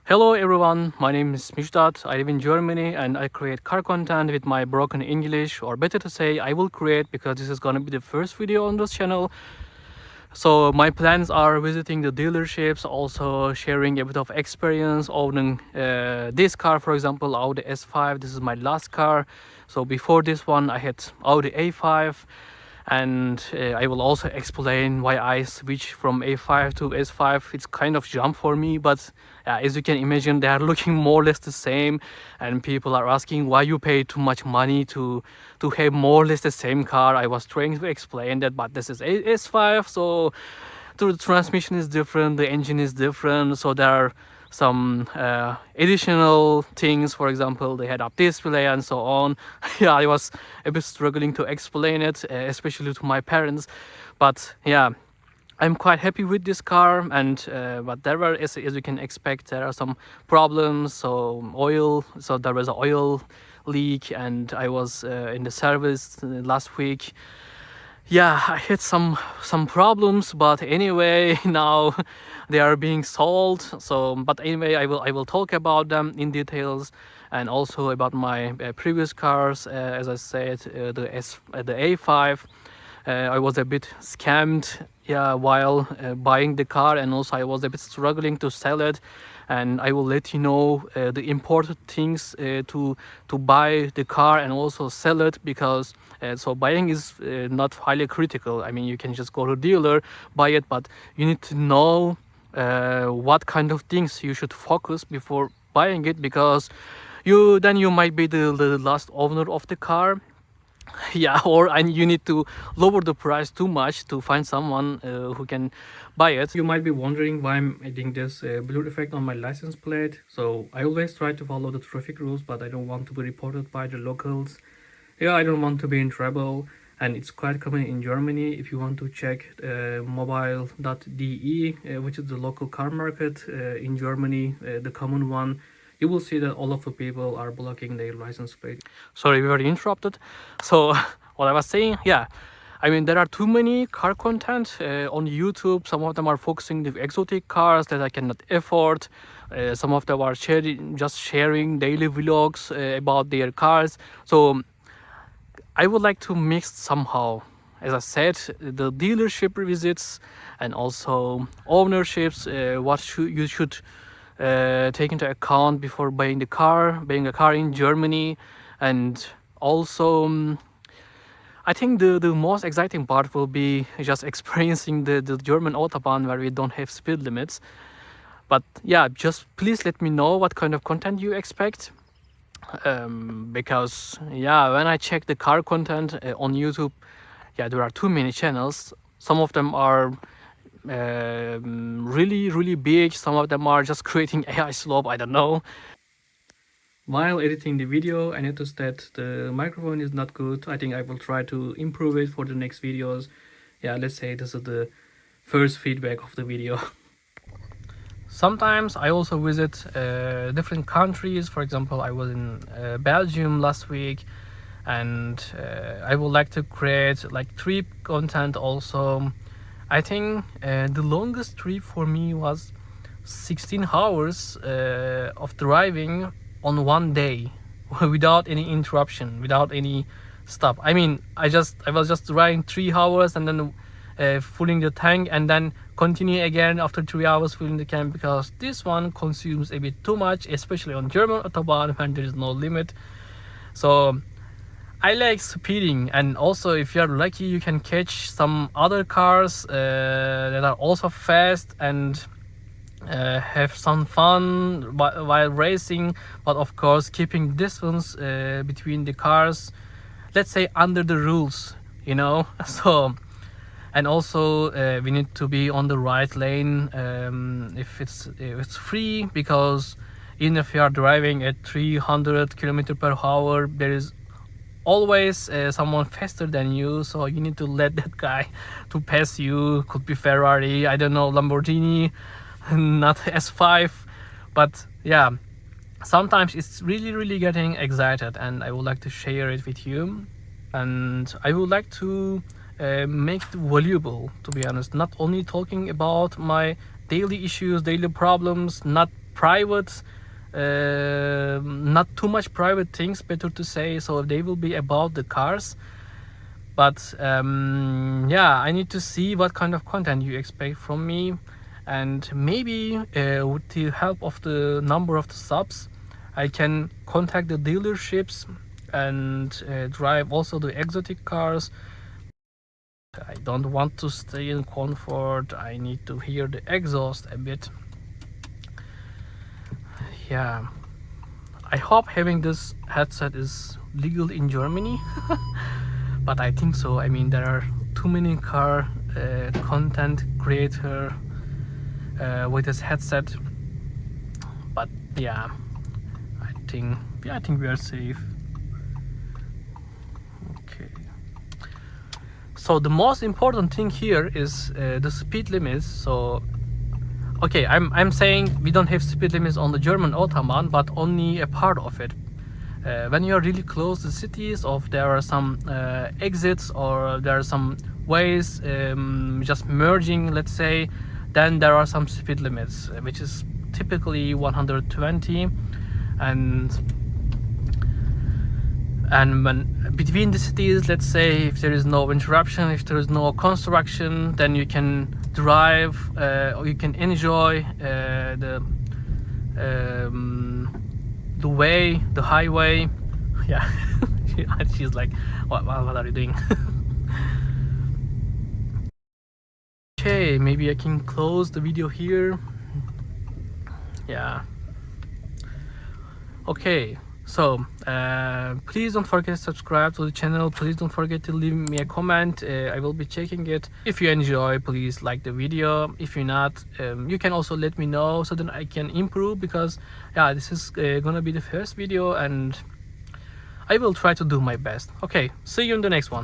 Hello everyone, my name is Mishdat. I live in Germany and I create car content with my broken English, or better to say, I will create because this is gonna be the first video on this channel. So my plans are visiting the dealerships, also sharing a bit of experience owning this car, for example, Audi S5. This is my last car. So before this one, I had Audi A5, and I will also explain why I switched from A5 to S5. It's kind of jump for me, but as you can imagine, they are looking more or less the same, and people are asking why you pay too much money to have more or less the same car. I was trying to explain that, but this is S5, so the transmission is different, the engine is different, so there are some additional things. For example, they had up display and so on. Yeah, I was a bit struggling to explain it, especially to my parents, but yeah, I'm quite happy with this car. And but there were, as you can expect, there are some problems. So oil, so there was an oil leak, and I was in the service last week. Yeah, I had some problems, but anyway, now they are being solved. So but anyway, I will talk about them in details, and also about my previous cars. As I said, the A5, I was a bit scammed, yeah, while buying the car, and also I was a bit struggling to sell it. And I will let you know the important things to buy the car and also sell it, because so buying is not highly critical. I mean, you can just go to dealer, buy it, but you need to know what kind of things you should focus before buying it, because you might be the last owner of the car. Yeah, or and you need to lower the price too much to find someone who can buy it. You might be wondering why I'm adding this blur effect on my license plate. So I always try to follow the traffic rules, but I don't want to be reported by the locals. Yeah, I don't want to be in trouble. And it's quite common in Germany. If you want to check mobile.de, which is the local car market in Germany, the common one, you will see that all of the people are blocking their license plate. Sorry, we were interrupted. So what I was saying, yeah, I mean, there are too many car content on YouTube. Some of them are focusing the exotic cars that I cannot afford. Some of them are sharing daily vlogs about their cars. So I would like to mix somehow, as I said, the dealership visits and also ownerships. You should take into account before buying a car in Germany. And also I think the most exciting part will be just experiencing the German Autobahn, where we don't have speed limits. But yeah, just please let me know what kind of content you expect, because yeah, when I check the car content on YouTube, yeah, there are too many channels. Some of them are really big. Some of them are just creating AI slope, I don't know. While editing the video, I noticed that the microphone is not good. I think I will try to improve it for the next videos. Yeah, let's say this is the first feedback of the video. Sometimes I also visit different countries. For example, I was in Belgium last week, and I would like to create like trip content also. I think the longest trip for me was 16 hours of driving on one day without any interruption, without any stop. I mean, I was just driving 3 hours and then filling the tank, and then continue again after 3 hours filling the tank, because this one consumes a bit too much, especially on German Autobahn when there is no limit. So I like speeding, and also if you're lucky, you can catch some other cars that are also fast and have some fun while racing, but of course keeping distance between the cars, let's say under the rules, you know. So, and also we need to be on the right lane if it's free, because even if you are driving at 300 km/h, there is always someone faster than you, so you need to let that guy to pass you. Could be Ferrari, I don't know, Lamborghini, not S5. But yeah, sometimes it's really getting excited, and I would like to share it with you. And I would like to make it valuable, to be honest, not only talking about my daily issues, daily problems, not private, not too much private things, better to say. So they will be about the cars. But yeah, I need to see what kind of content you expect from me, and maybe with the help of the number of the subs, I can contact the dealerships and drive also the exotic cars. I don't want to stay in comfort. I need to hear the exhaust a bit. Yeah, I hope having this headset is legal in Germany. But I think so. I mean, there are too many car content creator with this headset. But yeah, I think we are safe. Okay. So the most important thing here is the speed limits. So okay, I'm saying we don't have speed limits on the German Autobahn, but only a part of it. When you are really close to cities, or there are some exits, or there are some ways just merging, let's say, then there are some speed limits, which is typically 120, and when between the cities, let's say, if there is no interruption, if there is no construction, then you can drive or you can enjoy the way, the highway. Yeah. She's like, what are you doing? Okay, maybe I can close the video here. Yeah. Okay, so please don't forget to subscribe to the channel. Please don't forget to leave me a comment. I will be checking it. If you enjoy, please like the video. If you're not, you can also let me know so that I can improve, because yeah, this is gonna be the first video and I will try to do my best. Okay, see you in the next one.